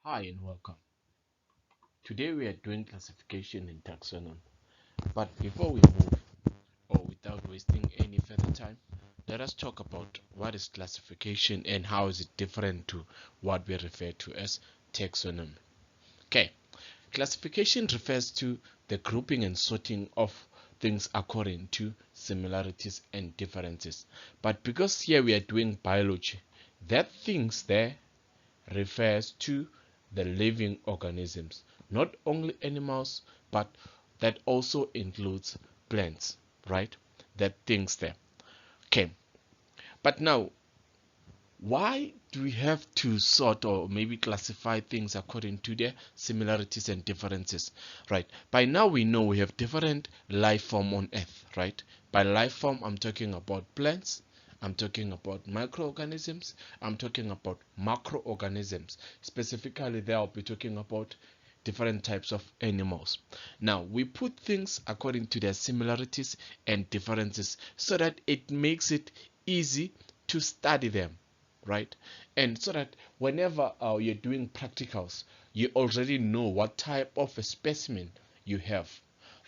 Hi and welcome. Today we are doing classification in taxonomy. But before we move, or without wasting any further time, let us talk about what is classification and how is it different to what we refer to as taxonomy. Okay, classification refers to the grouping and sorting of things according to similarities and differences. But because here we are doing biology, that things there refers to the living organisms, not only animals, but that also includes plants, right? That things there. Okay, but now, why do we have to sort or maybe classify things according to their similarities and differences, right? By now we know we have different life form on earth, right? By life form I'm talking about plants, I'm talking about microorganisms, I'm talking about macroorganisms. Specifically there I'll be talking about different types of animals. Now we put things according to their similarities and differences so that it makes it easy to study them, right? And so that whenever you're doing practicals, you already know what type of a specimen you have,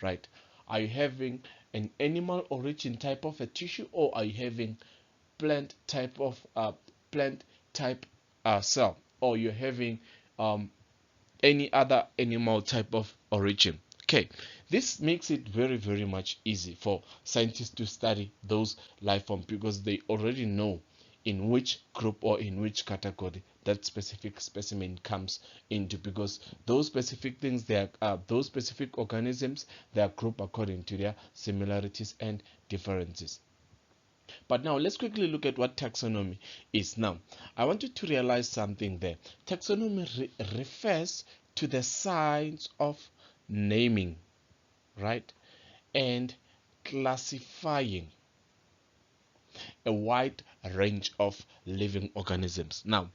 right? Are you having an animal origin type of a tissue, or are you having plant type of plant type cell, or you're having any other animal type of origin? Okay, this makes it very much easy for scientists to study those life forms because they already know in which group or in which category that specific specimen comes into, because those specific things, they are those specific organisms, they are grouped according to their similarities and differences. But now let's quickly look at what taxonomy is. Now I want you to realize something there. Taxonomy refers to the science of naming, right, and classifying a wide range of living organisms. Now,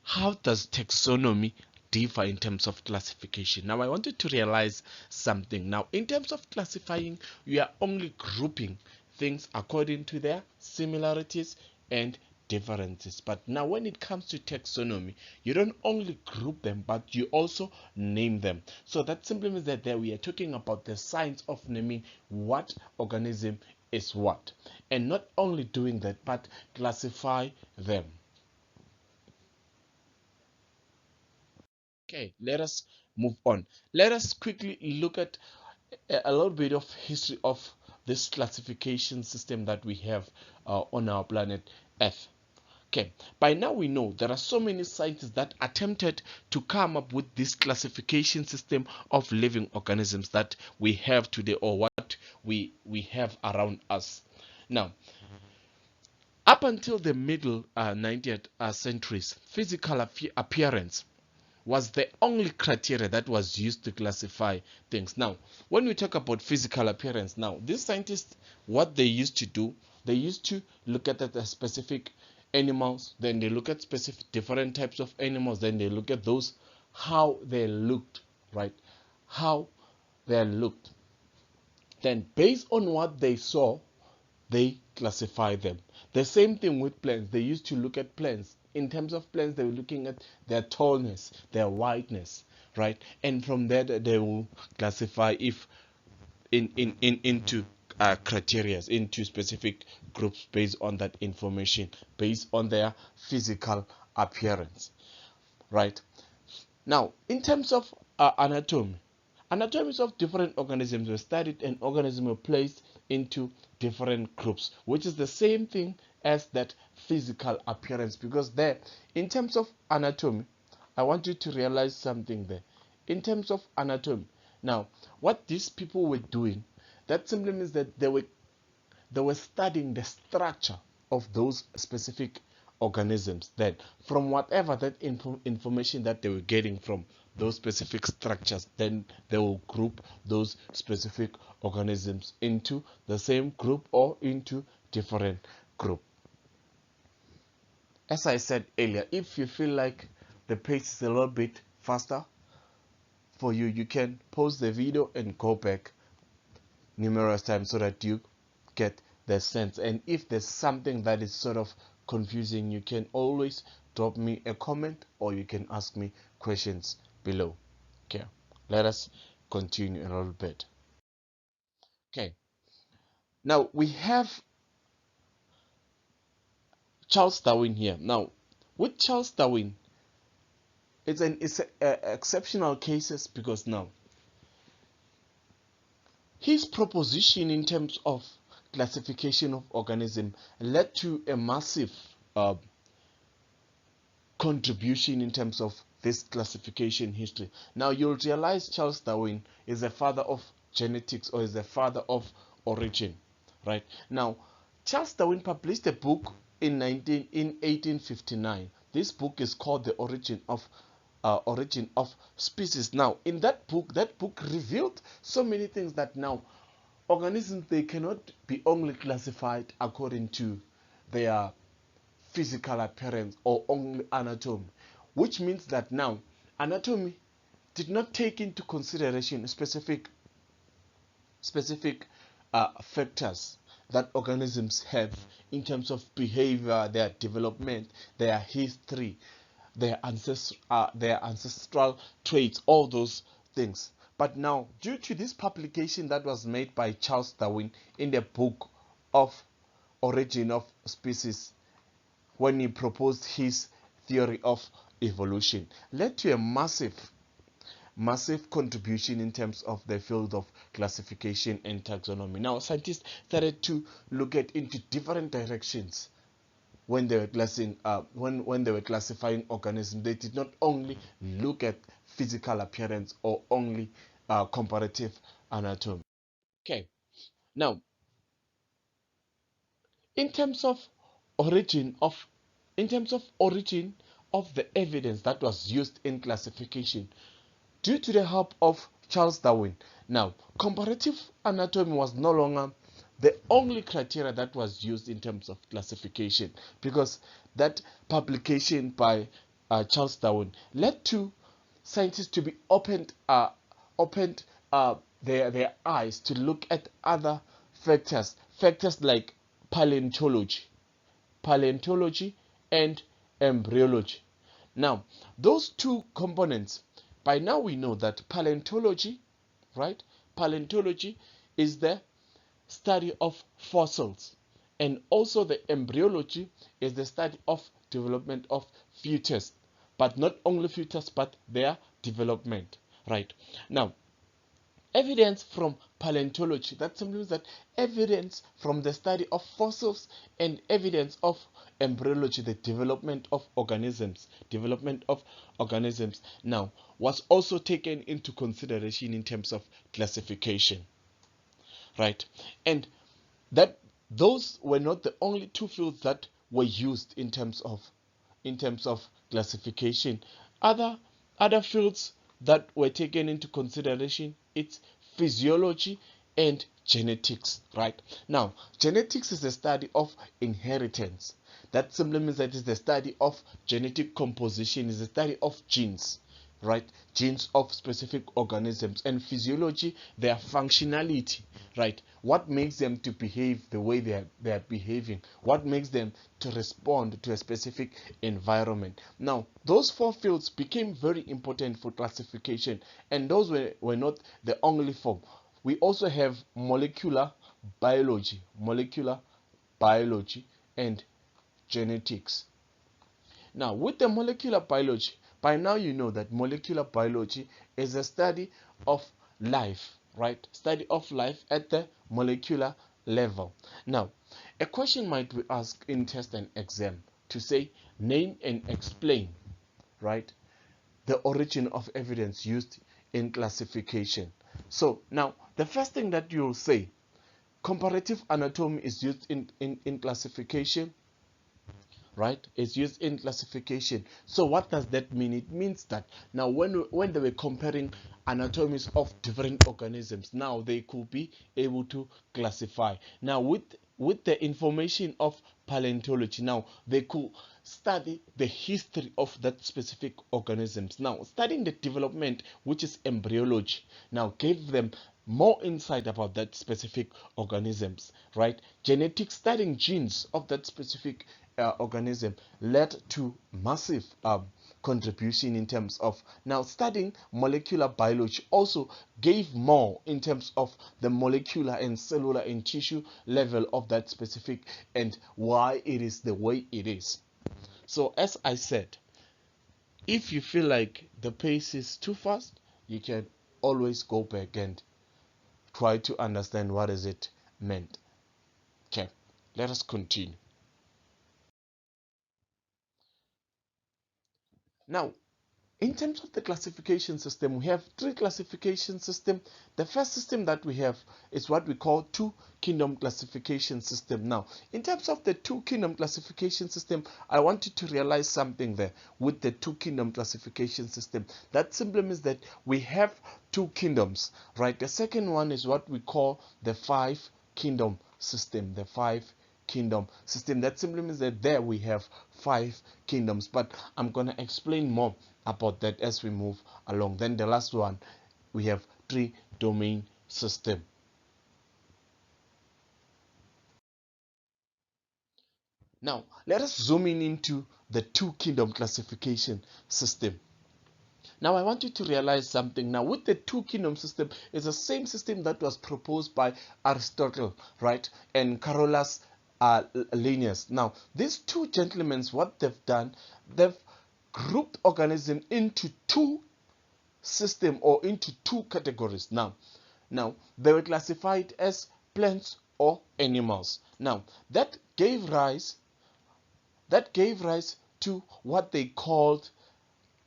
how does taxonomy differ in terms of classification? Now I wanted to realize something. Now in terms of classifying, we are only grouping things according to their similarities and differences. But now when it comes to taxonomy, you don't only group them, but you also name them. So that simply means that there we are talking about the science of naming what organism is what, and not only doing that, but classify them. Okay, let us move on. Let us quickly look at a little bit of history of this classification system that we have on our planet Earth. Okay, by now we know there are so many scientists that attempted to come up with this classification system of living organisms that we have today, or what we have around us. Now, up until the middle 19th centuries, physical appearance was the only criteria that was used to classify things. Now, when we talk about physical appearance, now these scientists, what they used to do, they used to look at the specific animals, then they look at specific different types of animals, then they look at those, how they looked, right? How they looked. Then based on what they saw, they classify them. The same thing with plants. They used to look at plants. In terms of plants, they were looking at their tallness, their wideness, right? And from there, they will classify if into criteria, into specific groups based on that information, based on their physical appearance, right? Now, in terms of anatomy, anatomies of different organisms were studied, and organisms were placed into different groups, which is the same thing as that physical appearance. Because there, in terms of anatomy, I want you to realize something there. In terms of anatomy, now what these people were doing, that simply means that they were studying the structure of those specific organisms. Then from whatever that information that they were getting from those specific structures, then they will group those specific organisms into the same group or into different group. As I said earlier, if you feel like the pace is a little bit faster for you, you can pause the video and go back numerous times so that you get the sense. And if there's something that is sort of confusing, you can always drop me a comment or you can ask me questions below. Okay, let us continue a little bit. Okay, now we have Charles Darwin here. Now with Charles Darwin, it's exceptional cases, because now his proposition in terms of classification of organism led to a massive contribution in terms of this classification history. Now you'll realize Charles Darwin is the father of genetics, or is the father of origin, right? Now Charles Darwin published a book in 1859. This book is called The Origin of Species. Now in that book revealed so many things, that now organisms, they cannot be only classified according to their physical appearance or only anatomy, which means that now anatomy did not take into consideration specific factors that organisms have in terms of behavior, their development, their history, their ancestral traits, all those things. But now, due to this publication that was made by Charles Darwin in the book of Origin of Species, when he proposed his theory of evolution, led to a massive contribution in terms of the field of classification and taxonomy. Now scientists started to look at into different directions when they were when they were classifying organisms. They did not only look at physical appearance or only comparative anatomy. Okay, now in terms of origin of the evidence that was used in classification, due to the help of Charles Darwin, now comparative anatomy was no longer the only criteria that was used in terms of classification, because that publication by Charles Darwin led to scientists to be opened their eyes to look at other factors like paleontology and embryology. Now those two components, by now we know that paleontology is the study of fossils, and also the embryology is the study of development of fetus, but not only fetus but their development, right? Now evidence from paleontology, that simply means that evidence from the study of fossils, and evidence of embryology, the development of organisms now was also taken into consideration in terms of classification, right? And that those were not the only two fields that were used in terms of classification. Other fields that were taken into consideration, it's physiology and genetics, right? Now genetics is the study of inheritance. That simply means that is the study of genetic composition, is the study of genes, right? Genes of specific organisms. And physiology, their functionality, right? What makes them to behave the way they are behaving, what makes them to respond to a specific environment. Now those four fields became very important for classification, and those were not the only form. We also have molecular biology and genetics. Now with the molecular biology, by now you know that molecular biology is a study of life, right? Study of life at the molecular level. Now a question might be asked in test and exam to say, name and explain, right, the origin of evidence used in classification. So now the first thing that you'll say, comparative anatomy is used in classification, right? It's used in classification. So what does that mean? It means that now when they were comparing anatomies of different organisms, now they could be able to classify. Now with the information of paleontology, now they could study the history of that specific organisms. Now studying the development, which is embryology, now gave them more insight about that specific organisms, right? Genetics, studying genes of that specific organism led to massive contribution in terms of now studying molecular biology also gave more in terms of the molecular and cellular and tissue level of that specific and why it is the way it is. So as I said, if you feel like the pace is too fast, you can always go back and try to understand what is it meant. Okay, let us continue. Now, in terms of the classification system, we have three classification systems. The first system that we have is what we call two kingdom classification system. Now, in terms of the two kingdom classification system, I want you to realize something there with the two kingdom classification system. That simply means that we have two kingdoms, right? The second one is what we call the five kingdom system, the five kingdom system. That simply means that there we have five kingdoms, but I'm going to explain more about that as we move along. Then the last one, we have three domain system. Now let us zoom in into the two kingdom classification system. Now I want you to realize something. Now with the two kingdom system, it's the same system that was proposed by Aristotle, right, and Carolus Linnaeus. Now these two gentlemen, what they've done, they've grouped organism into two system or into two categories. Now they were classified as plants or animals. Now that gave rise to what they called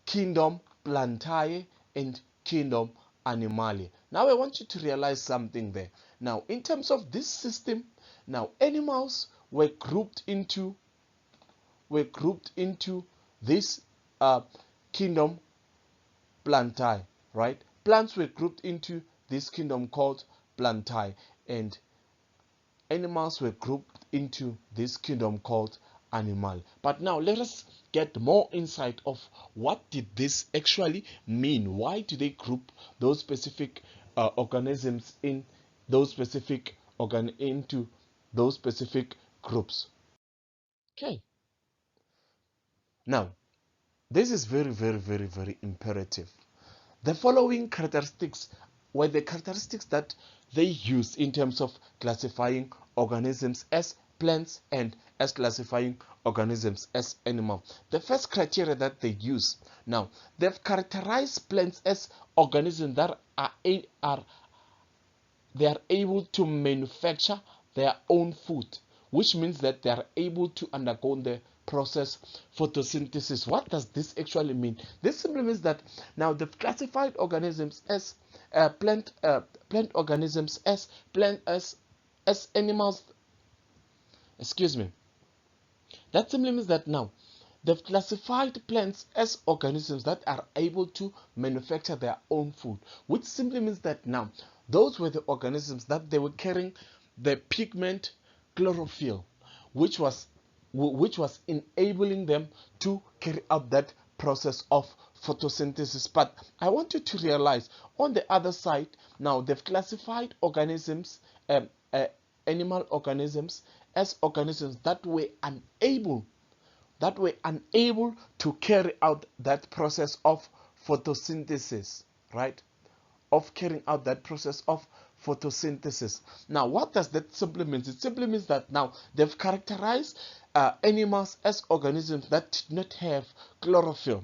kingdom Plantae and kingdom Animalia. Now I want you to realize something there. Now in terms of this system, now animals were grouped into this kingdom Plantae, right? Plants were grouped into this kingdom called Plantae, and animals were grouped into this kingdom called Animal. But now let us get more insight of what did this actually mean. Why do they group those specific organisms in those specific into those specific groups? Okay. Now this is very, very, very, very imperative. The following characteristics were the characteristics that they used in terms of classifying organisms as plants and as classifying organisms as animals. The first criteria that they use, now they've characterized plants as organisms that they are able to manufacture their own food, which means that they are able to undergo the process photosynthesis. What does this actually mean? This simply means that now they've classified organisms as plant organisms as animals. Excuse me. That simply means that now they've classified plants as organisms that are able to manufacture their own food, which simply means that now those were the organisms that they were carrying the pigment chlorophyll, which was enabling them to carry out that process of photosynthesis. But I want you to realize on the other side, now they've classified organisms, animal organisms, as organisms that were unable to carry out that process of photosynthesis, right? Of carrying out that process of photosynthesis. Now, what does that simply mean? It simply means that now they've characterized animals as organisms that did not have chlorophyll,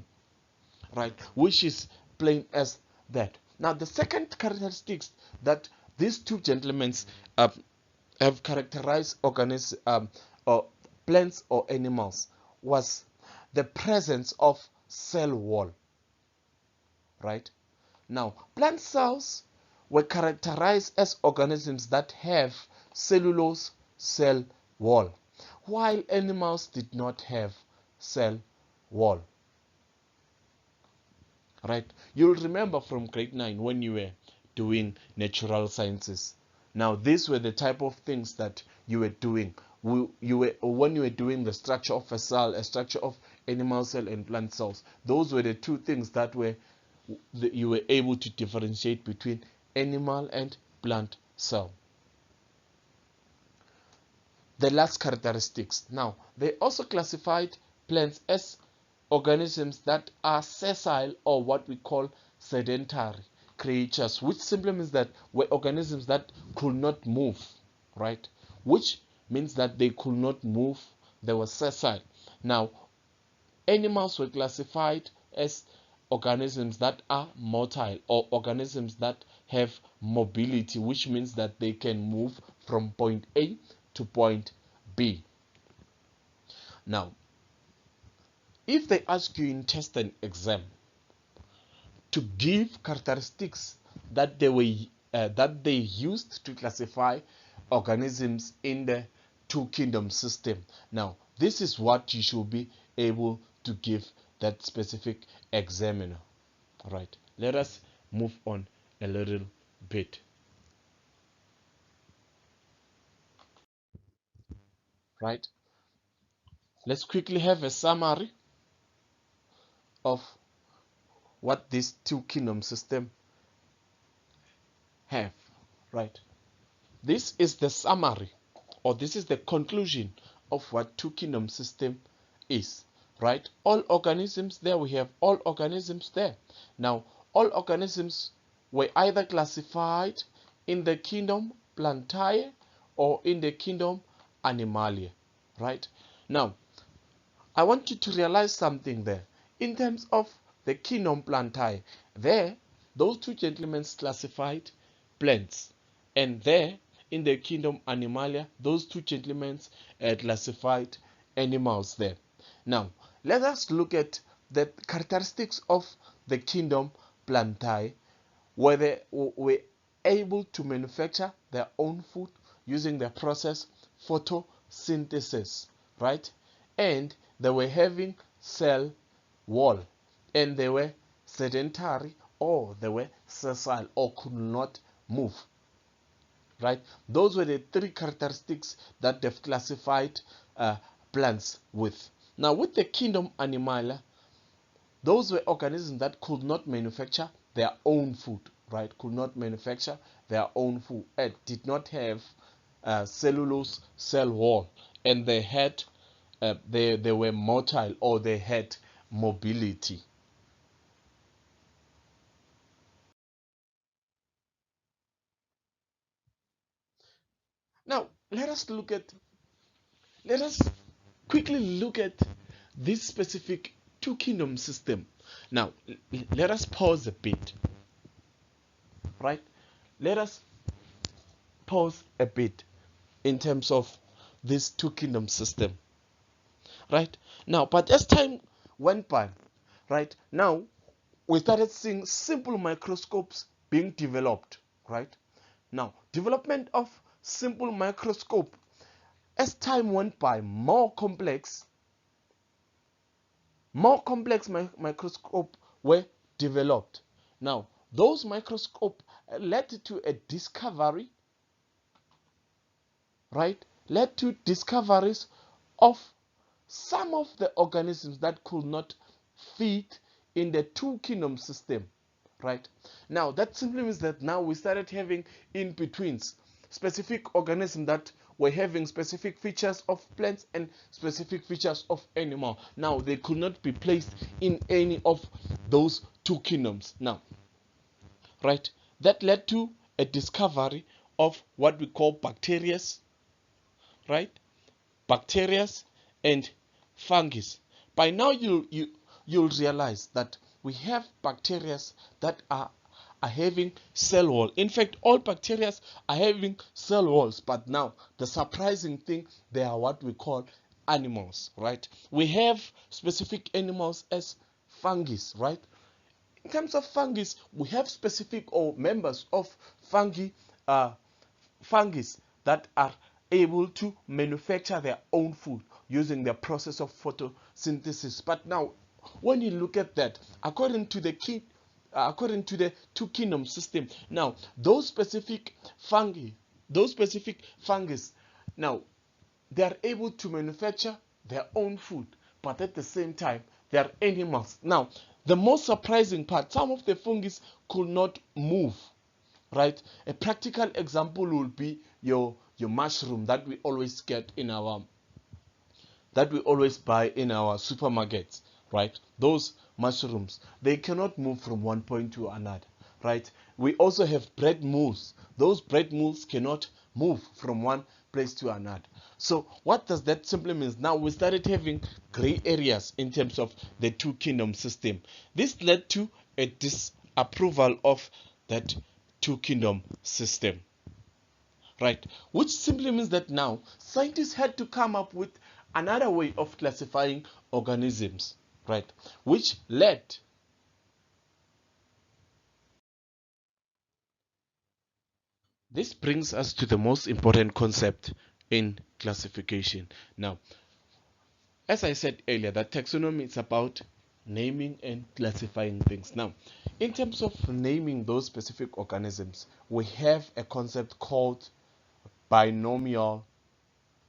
right? Which is plain as that. Now, the second characteristics that these two gentlemen have characterized organisms or plants or animals was the presence of cell wall, right? Now, plant cells were characterized as organisms that have cellulose cell wall, while animals did not have cell wall, right? You'll remember from grade 9 when you were doing natural sciences. Now these were the type of things that you were doing. When you were doing the structure of a cell, a structure of animal cell and plant cells. Those were the two things that you were able to differentiate between animal and plant cell. The last characteristics. Now, they also classified plants as organisms that are sessile, or what we call sedentary creatures, which simply means that were organisms that could not move, right? Which means that they could not move, they were sessile. Now, animals were classified as organisms that are motile, or organisms that have mobility, which means that they can move from point A to point B. Now, if they ask you in test and exam to give characteristics that they used to classify organisms in the two kingdom system, now this is what you should be able to give that specific examiner. All right, let us move on a little bit. Right, let's quickly have a summary of what these two kingdom system have. Right, this is the summary, or this is the conclusion of what two kingdom system is. Right, all organisms there, we have all organisms there. Now, all organisms were either classified in the kingdom Plantae or in the kingdom Animalia. Right, now I want you to realize something there. In terms of the kingdom Plantae, there those two gentlemen classified plants, and there in the kingdom Animalia, those two gentlemen classified animals there. Now, let us look at the characteristics of the kingdom Plantae, where they were able to manufacture their own food using the process photosynthesis, right? And they were having cell wall, and they were sedentary, or they were sessile, or could not move. Right? Those were the three characteristics that they've classified plants with. Now, with the kingdom Animalia, those were organisms that could not manufacture their own food, right? Could not manufacture their own food, and did not have cellulose cell wall, and they had they were motile, or they had mobility. Now, let us quickly look at this specific two kingdom system. Now, let us pause a bit, right? Let us pause a bit in terms of this two kingdom system, right? Now, but as time went by, right, now we started seeing simple microscopes being developed, right? Now, development of simple microscope, as time went by, more complex microscope were developed. Now, those microscope led to a discovery, right? Led to discoveries of some of the organisms that could not fit in the two kingdom system, right? Now, that simply means that now we started having in-betweens, specific organisms that were having specific features of plants and specific features of animal. Now, they could not be placed in any of those two kingdoms. Now, right, that led to a discovery of what we call bacteria, right? Bacteria and fungus. By now you'll realize that we have bacteria that are having cell wall. In fact, all bacteria are having cell walls, but now the surprising thing, they are what we call animals, right? We have specific animals as fungus, right? In terms of fungus, we have specific or members of fungus that are able to manufacture their own food using the process of photosynthesis. But now, when you look at that, according to the two kingdom system, now those specific fungus, now they are able to manufacture their own food, but at the same time they are animals. Now, the most surprising part, some of the fungus could not move, right? A practical example will be your mushroom that we always get in our that we always buy in our supermarkets, right? Those mushrooms, they cannot move from one point to another, right? We also have bread molds. Those bread molds cannot move from one place to another. So what does that simply mean? Now we started having gray areas in terms of the two kingdom system. This led to a disapproval of that two kingdom system, right? Which simply means that now scientists had to come up with another way of classifying organisms, right? Which led this brings us to the most important concept in classification. Now, as I said earlier, that taxonomy is about naming and classifying things. Now, in terms of naming those specific organisms, we have a concept called binomial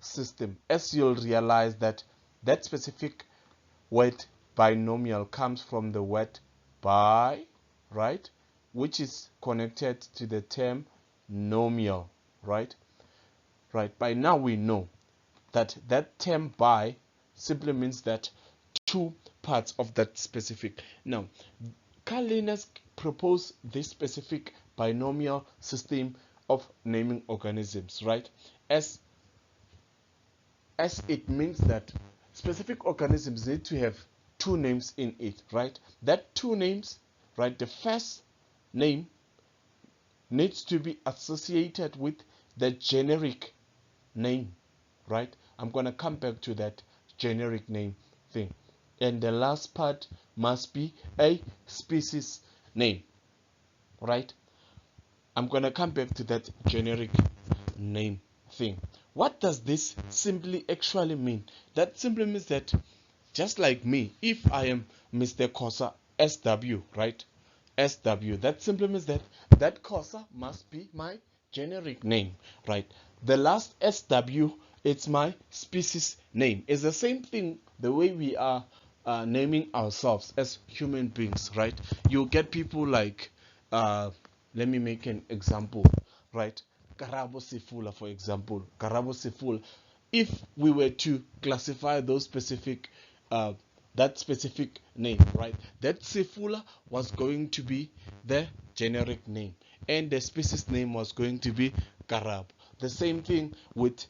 system. As you'll realize that that specific word binomial comes from the word bi, right, which is connected to the term nomial, right? By now we know that that term bi simply means that two parts of that specific. Now, Carl Linus proposed this specific binomial system of naming organisms, right? As it means that specific organisms need to have two names in it, right? That two names, right? The first name needs to be associated with the generic name, right? I'm going to come back to that generic name thing. And the last part must be a species name, right? I'm going to come back to that generic name thing. What does this simply actually mean? That simply means that just like me, if I am Mr. Kosa SW, right? SW, that simply means that that Kosa must be my generic name, right? The last SW, it's my species name. It's the same thing the way we are naming ourselves as human beings, right? You get people like, let me make an example, right? Karabo Sefula, for example. Karabo Sefula. If we were to classify those specific, that specific name, right? That Sefula was going to be the generic name, and the species name was going to be Karabo. The same thing with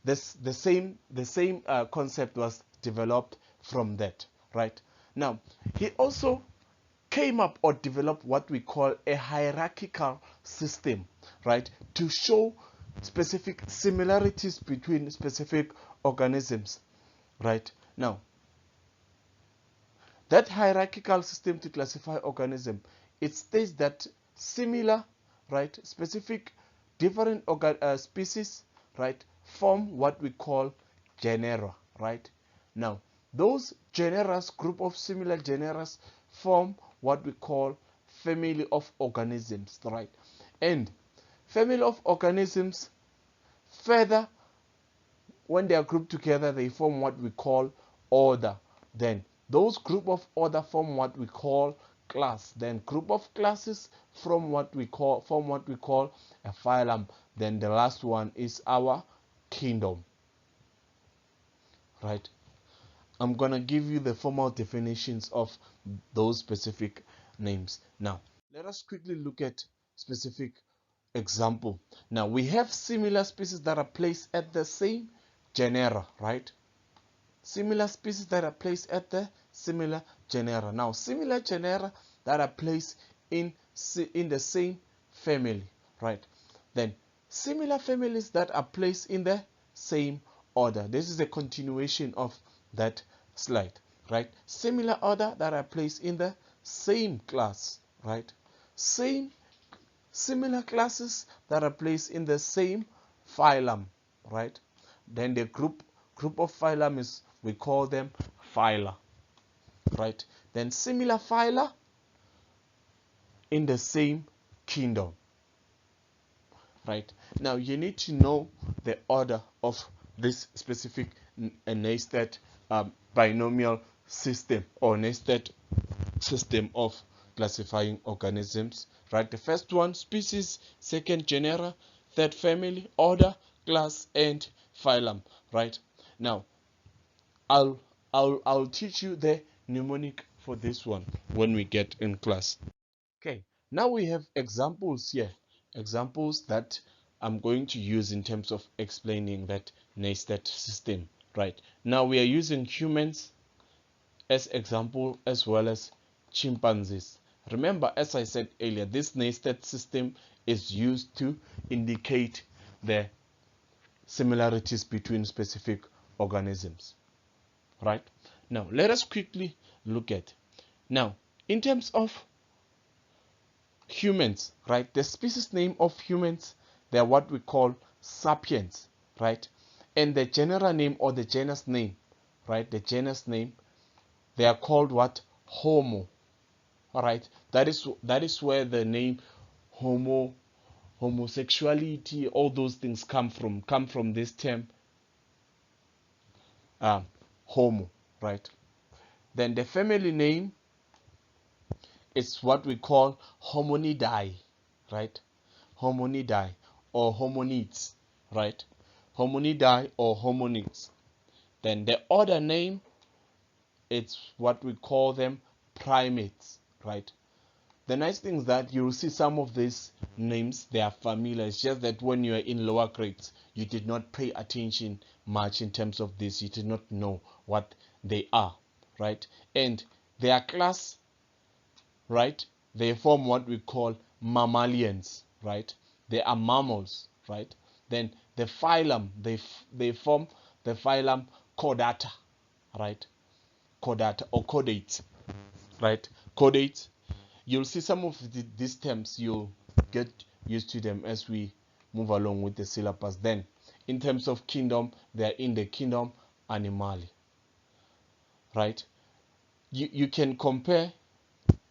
this. The same concept was developed from that, right? Now, he also came up or developed what we call a hierarchical system, right, to show specific similarities between specific organisms, right? Now, that hierarchical system to classify organism, it states that similar, right, specific different species, right, form what we call genera, right? Now, those genera, group of similar genera, form what we call family of organisms, right? And family of organisms, further, when they are grouped together, they form what we call order. Then those group of order form what we call class. Then group of classes from what we call a phylum. Then the last one is our kingdom, right? I'm gonna give you the formal definitions of those specific names. Now, let us quickly look at specific example. Now, we have similar species that are placed at the same genera, right? Similar species that are placed at the similar genera. Now, similar genera that are placed in the same family, right? Then, similar families that are placed in the same order. This is a continuation of that slide, right? Similar order that are placed in the same class, right? Similar classes that are placed in the same phylum, right? Then the group of phylum is, we call them phyla, right? Then similar phyla in the same kingdom, right? Now you need to know the order of this specific nested binomial system or nested system of classifying organisms, right? The first one, species, second, genera, third, family, order, class, and phylum, right? Now, I'll teach you the mnemonic for this one when we get in class. Okay, now we have examples here, examples that I'm going to use in terms of explaining that nested system, right? Now we are using humans as example as well as chimpanzees. Remember, as I said earlier, this nested system is used to indicate the similarities between specific organisms, right? Now let us quickly look at, now in terms of humans, right? The species name of humans, they are what we call sapiens, right? And the general name or the genus name, right? The genus name, they are called what? Homo. All right. That is where the name homosexuality, all those things come from this term, Homo, right? Then the family name, it's what we call Hominidae, right? Hominidae or hominids, right? Hominidae or hominids. Then the order name, it's what we call them primates, right? The nice thing is that you'll see some of these names, they are familiar. It's just that when you are in lower grades, you did not pay attention much in terms of this. You did not know what they are, right? And their class, right? They form what we call mammalians, right? They are mammals, right? Then the phylum, they form the phylum Chordata, right? Chordata or chordates, right? Chordates. You'll see some of these terms, you'll get used to them as we move along with the syllabus. Then in terms of kingdom, they are in the kingdom Animalia, right? You can compare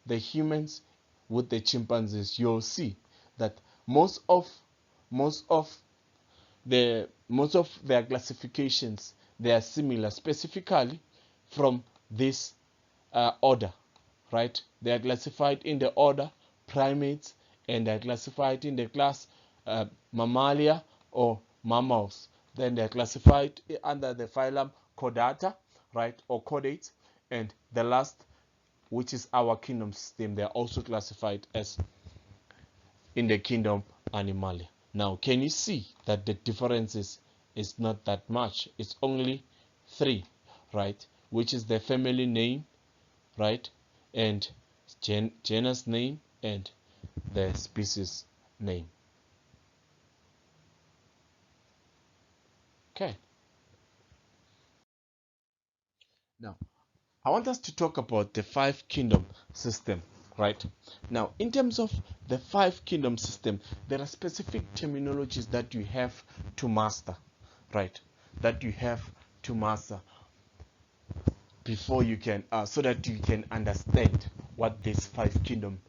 the humans with the chimpanzees. You'll see that most of their classifications, they are similar, specifically from this order, right? They are classified in the order primates, and they are classified in the class Mammalia or mammals. Then they are classified under the phylum Chordata, right, or chordates, and the last, which is our kingdom system, they are also classified as in the kingdom Animalia. Now, can you see that the differences is not that much? It's only 3, right? Which is the family name, right, and genus name and the species name. Okay. Now, I want us to talk about the 5 kingdom system, right? Now, in terms of the 5 kingdom system, there are specific terminologies that you have to master, right? That you have to master before you can, so that you can understand what this 5 kingdom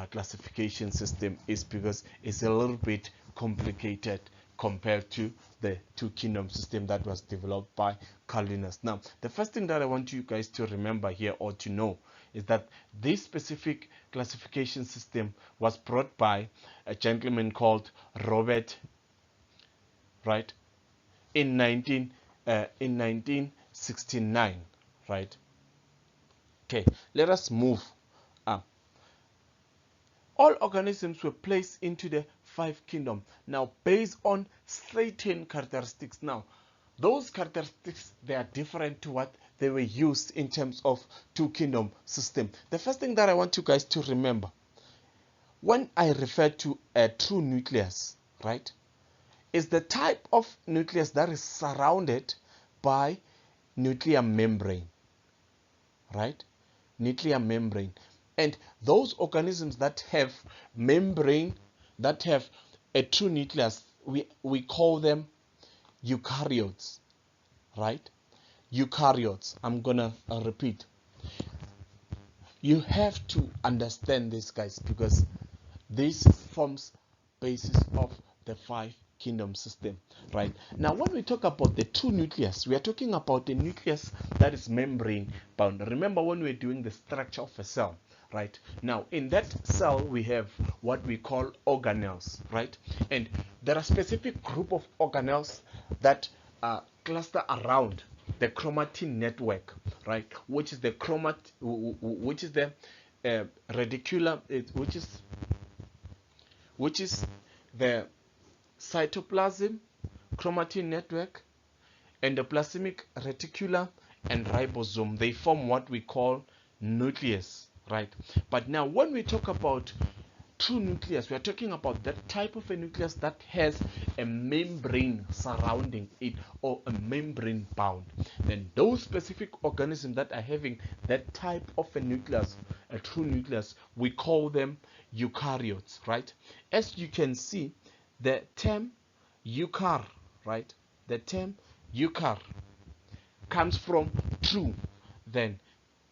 classification system is, because it's a little bit complicated compared to the 2 kingdom system that was developed by Linnaeus. Now, the first thing that I want you guys to remember here, or to know, is that this specific classification system was brought by a gentleman called Robert, right, in 1969, right? Okay, let us move. All organisms were placed into the 5 kingdom, now based on certain characteristics. Now, those characteristics, they are different to what they were used in terms of 2 kingdom system. The first thing that I want you guys to remember, when I refer to a true nucleus, right, is the type of nucleus that is surrounded by nuclear membrane, right? Nuclear membrane. And those organisms that have membrane, that have a true nucleus, we call them eukaryotes, right? Eukaryotes. I'm gonna repeat. You have to understand this, guys, because this forms basis of the 5 kingdom system, right? Now, when we talk about the true nucleus, we are talking about a nucleus that is membrane bound. Remember when we're doing the structure of a cell, right? Now, in that cell, we have what we call organelles, right? And there are specific group of organelles that cluster around the chromatin network, right? Which is the reticular, which is the cytoplasm, chromatin network, endoplasmic reticulum, and ribosome. They form what we call nucleus, right? But now when we talk about true nucleus, we are talking about that type of a nucleus that has a membrane surrounding it, or a membrane bound. Then those specific organisms that are having that type of a nucleus, a true nucleus, we call them eukaryotes, right? As you can see, the term eukary, right? The term eukary comes from true. Then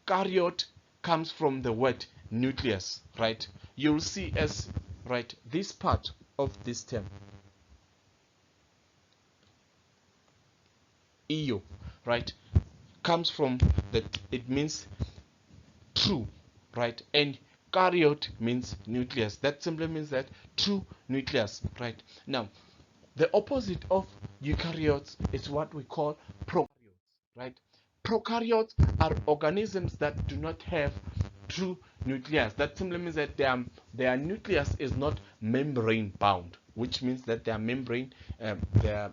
karyote comes from the word nucleus, right? You'll see as, right, this part of this term, eo, right, comes from that, it means true, right? And karyote means nucleus. That simply means that true nucleus, right? Now, the opposite of eukaryotes is what we call prokaryotes, right? Prokaryotes are organisms that do not have true nucleus. That simply means that their nucleus is not membrane bound, which means that their membrane, their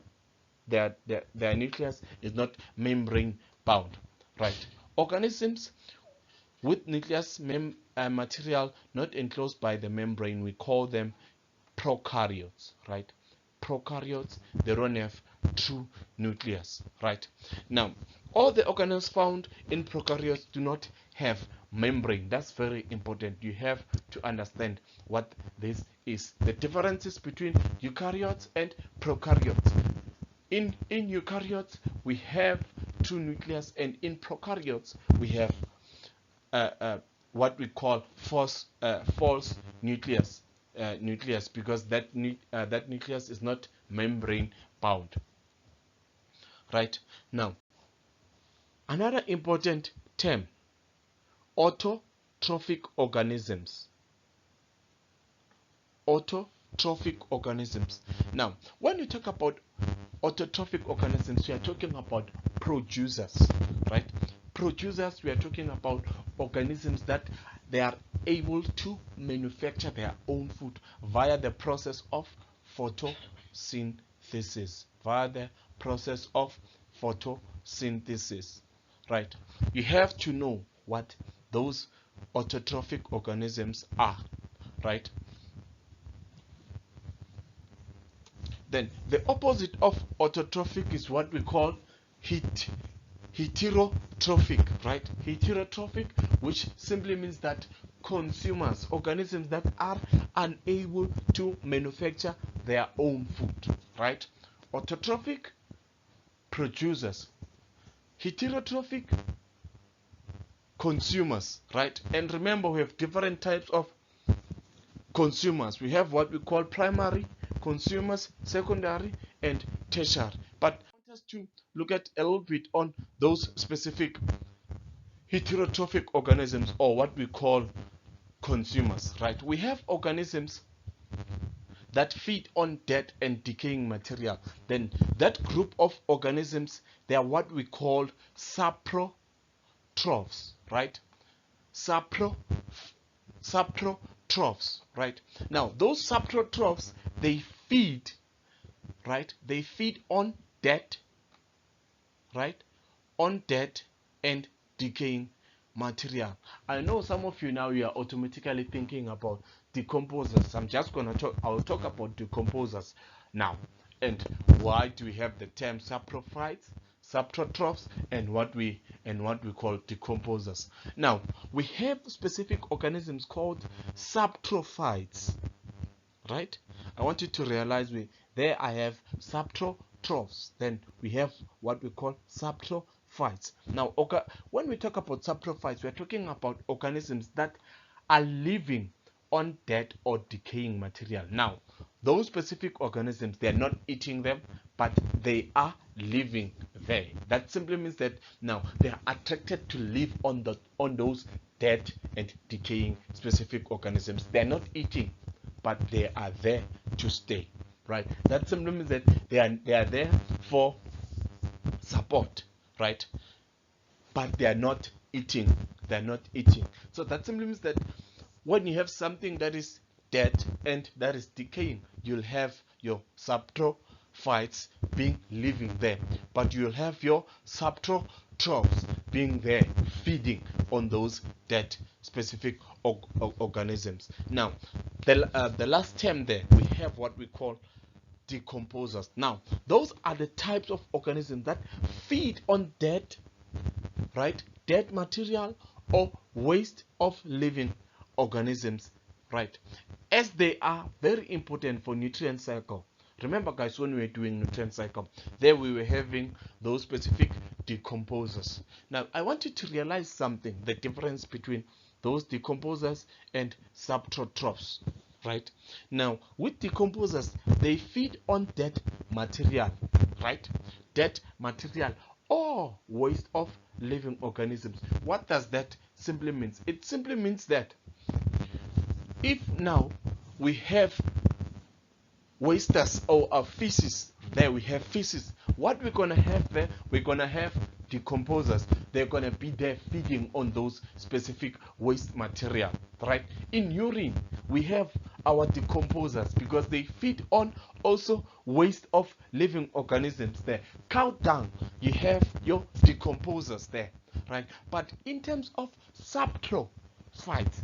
nucleus is not membrane bound, right? Organisms with nucleus material not enclosed by the membrane, we call them prokaryotes, right? Prokaryotes, they don't have true nucleus, right? Now, all the organelles found in prokaryotes do not have membrane. That's very important. You have to understand what this is. The differences between eukaryotes and prokaryotes. In eukaryotes, we have true nucleus, and in prokaryotes, we have what we call false nucleus. Because that nucleus is not membrane bound, right? Now, another important term, autotrophic organisms. Autotrophic organisms. Now, when you talk about autotrophic organisms, we are talking about producers, right? Producers, we are talking about organisms that they are able to manufacture their own food via the process of photosynthesis. Right? You have to know what those autotrophic organisms are, right? Then the opposite of autotrophic is what we call heterotrophic, right? Heterotrophic, which simply means that consumers, organisms that are unable to manufacture their own food, right? Autotrophic, producers. Heterotrophic, consumers, right? And remember, we have different types of consumers. We have what we call primary consumers, secondary, and tertiary. But I want us to look at a little bit on those specific heterotrophic organisms, or what we call consumers, right? We have organisms that feed on dead and decaying material. Then that group of organisms, they are what we call saprotrophs, right? Saprotrophs, right? Now, those saprotrophs, they feed, right? They feed on dead, right? On dead and decaying material. I know some of you now, you are automatically thinking about decomposers. I'll talk about decomposers now. And why do we have the term saprophytes, saprotrophs, and what we call decomposers? Now, we have specific organisms called saprophytes, right? I want you to realize there I have saprotrophs, then we have what we call saprophytes. Now, when we talk about saprophytes, we're talking about organisms that are living on dead or decaying material. Now, those specific organisms, they are not eating them, but they are living there. That simply means that now they are attracted to live on those dead and decaying specific organisms. They are not eating, but they are there to stay. Right? That simply means that they are there for support, right? But they are not eating. They are not eating. So that simply means that when you have something that is dead and that is decaying, you'll have your saprophytes being living there, but you'll have your heterotrophs being there feeding on those dead specific organisms. Now, the last term there, we have what we call decomposers. Now, those are the types of organisms that feed on dead, right, dead material or waste of living organisms, right, as they are very important for nutrient cycle. Remember, guys, when we were doing nutrient cycle, there we were having those specific decomposers. Now, I want you to realize something, the difference between those decomposers and subtrophs. Right now, with decomposers, they feed on dead material, right, dead material or waste of living organisms. What does that simply mean? It simply means that if now we have wasters or a feces, there we have feces, what we're gonna have there, we're gonna have decomposers. They're gonna be there feeding on those specific waste material, right? In urine, we have our decomposers because they feed on also waste of living organisms there. Cow dung, you have your decomposers there, right? But in terms of saprophytes,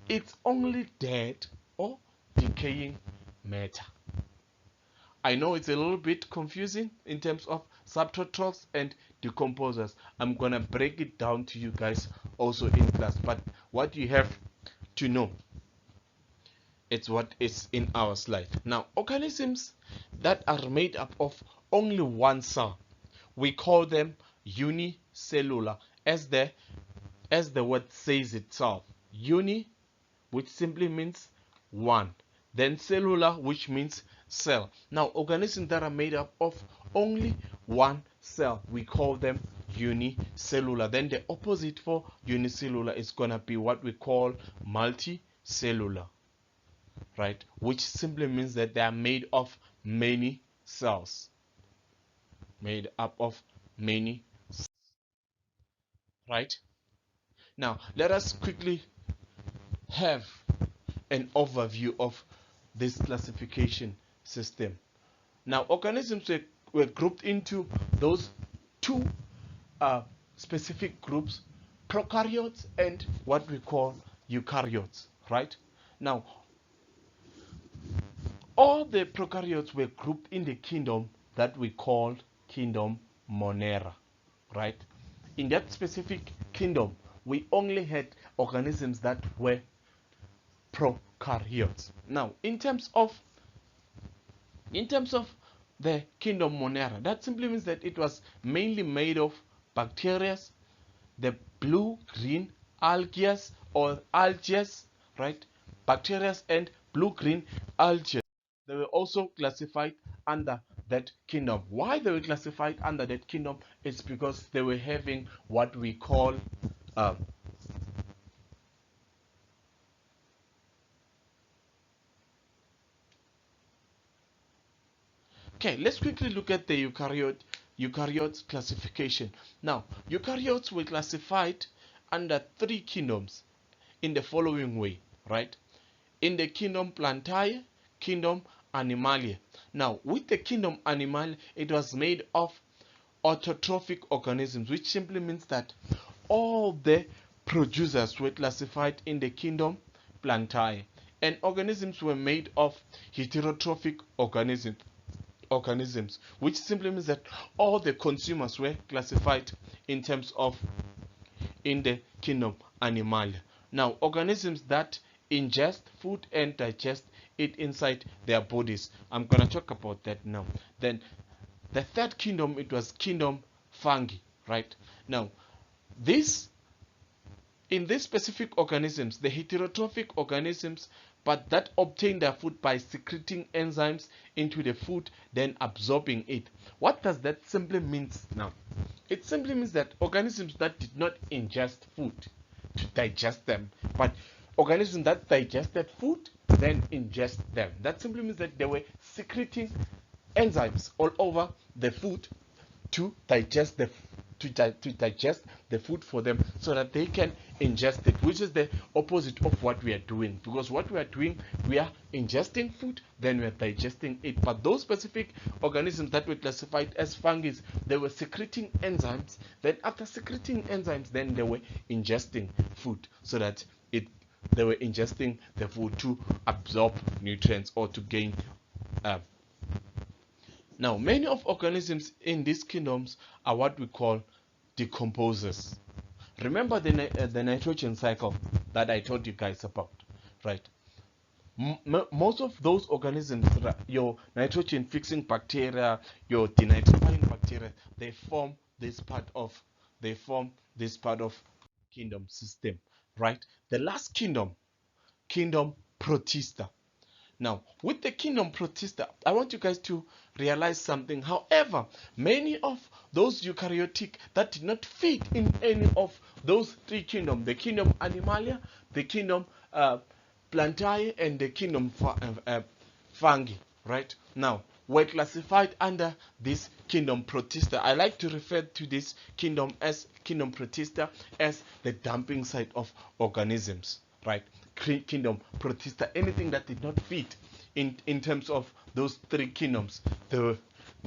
it's only dead or decaying matter. I know it's a little bit confusing in terms of subtrophs and decomposers. I'm gonna break it down to you guys also in class, but what you have to know, it's what is in our slide. Now, organisms that are made up of only one cell, we call them unicellular, as the word says itself. Uni, which simply means one, then cellular, which means cell. Now, organisms that are made up of only one cell, we call them unicellular. Then the opposite for unicellular is gonna be what we call multicellular, right, which simply means that they are made of many cells, made up of many, right? Now, let us quickly have an overview of this classification system. Now, organisms were grouped into those two specific groups, prokaryotes and what we call eukaryotes, right? Now, all the prokaryotes were grouped in the kingdom that we called kingdom Monera, right? In that specific kingdom, we only had organisms that were prokaryotes. Now, in terms of the kingdom Monera, that simply means that it was mainly made of bacteria, the blue-green algae or algae, right? Bacteria and blue-green algae. They were also classified under that kingdom. Why they were classified under that kingdom is because they were having what we call okay, let's quickly look at the eukaryotes classification. Now, eukaryotes were classified under three kingdoms in the following way, right? In the kingdom Plantae, kingdom Animalia. Now, with the kingdom Animalia, it was made of autotrophic organisms, which simply means that all the producers were classified in the kingdom Plantae, and organisms were made of heterotrophic organisms, which simply means that all the consumers were classified in terms of in the kingdom Animalia. Now, organisms that ingest food and digest it inside their bodies, I'm gonna talk about that now. Then the third kingdom, it was kingdom Fungi, right? Now, this in these specific organisms, the heterotrophic organisms, but that obtain their food by secreting enzymes into the food, then absorbing it. What does that simply mean now? It simply means that organisms that did not ingest food to digest them, but organisms that digested food then ingest them. That simply means that they were secreting enzymes all over the food to digest the food for them, so that they can ingest it, which is the opposite of what we are doing. Because what we are doing, we are ingesting food, then we are digesting it. But those specific organisms that were classified as fungi, they were secreting enzymes. Then after secreting enzymes, then they were ingesting food, so that they were ingesting the food to absorb nutrients or to gain. Now, many of organisms in these kingdoms are what we call decomposers. Remember the nitrogen cycle that I told you guys about, right? Most of those organisms, your nitrogen fixing bacteria, your denitrifying bacteria, they form this part of kingdom system, right? The last kingdom Protista. Now, with the kingdom Protista, I want you guys to realize something. However, many of those eukaryotic that did not fit in any of those three kingdoms, the kingdom Animalia, the kingdom Plantae, and the kingdom Fungi, right? Now, were classified under this kingdom Protista. I like to refer to this kingdom Protista as the dumping site of organisms, right? Kingdom Protista, anything that did not fit in terms of those three kingdoms, they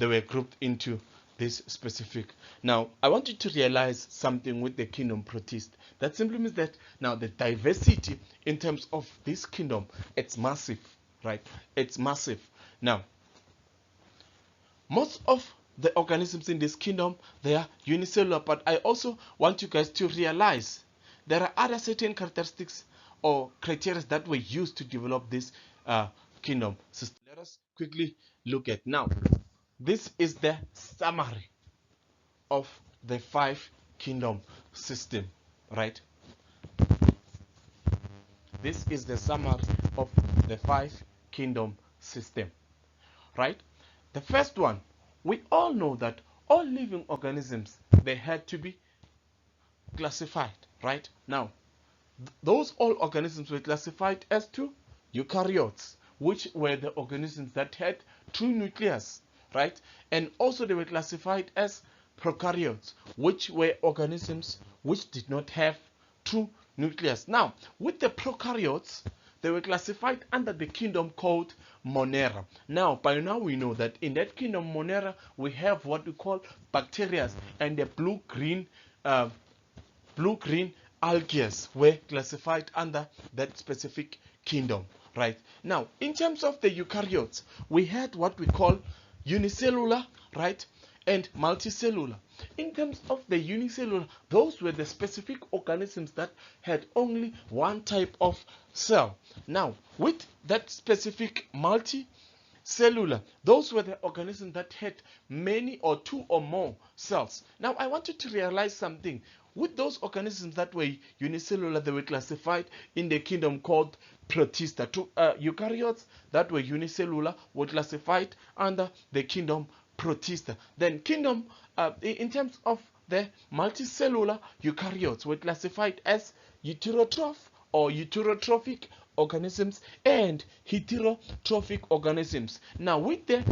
were grouped into this specific. Now, I want you to realize something with the kingdom Protista. That simply means that now the diversity in terms of this kingdom, it's massive, right? It's massive. Now, most of the organisms in this kingdom, they are unicellular, but I also want you guys to realize there are other certain characteristics or criteria that were used to develop this kingdom system. Let us quickly look at now. This is the summary of the 5 kingdom system, right? This is the summary of the 5 kingdom system, right? The first one, we all know that all living organisms, they had to be classified, right? Now, those all organisms were classified as 2 eukaryotes, which were the organisms that had 2 nucleus, right? And also they were classified as prokaryotes, which were organisms which did not have 2 nucleus. Now, with the prokaryotes, they were classified under the kingdom called Monera. Now, by now we know that in that kingdom Monera, we have what we call bacteria, and the blue-green algae were classified under that specific kingdom, right? Now, in terms of the eukaryotes, we had what we call unicellular, right, and multicellular. In terms of the unicellular, those were the specific organisms that had only one type of cell. Now, with that specific multicellular, those were the organisms that had many or 2 or more cells. Now, I want you to realize something. With those organisms that were unicellular, they were classified in the kingdom called Protista. Eukaryotes that were unicellular were classified under the kingdom Protista. Then kingdom, in terms of the multicellular eukaryotes, were classified as heterotroph or heterotrophic organisms and heterotrophic organisms. Now, with the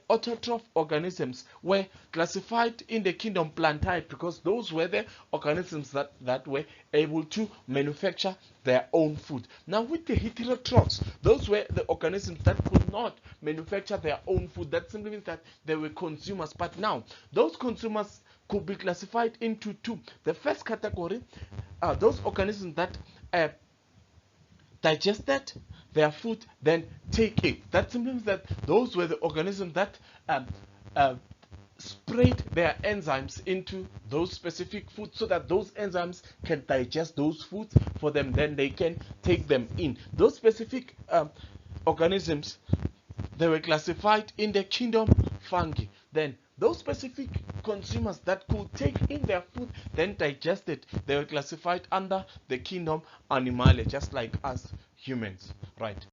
autotroph organisms were classified in the kingdom Plantae, because those were the organisms that were able to manufacture their own food. Now, with the heterotrophs, those were the organisms that could not manufacture their own food. That simply means that they were consumers. But now, those consumers could be classified into 2. The first category are those organisms that digested their food, then take it. That simply means that those were the organisms that sprayed their enzymes into those specific foods, so that those enzymes can digest those foods for them, then they can take them in. Those specific organisms, they were classified in the kingdom Fungi. Then those specific consumers that could take in their food, then digest it. They were classified under the kingdom Animalia, just like us humans, right?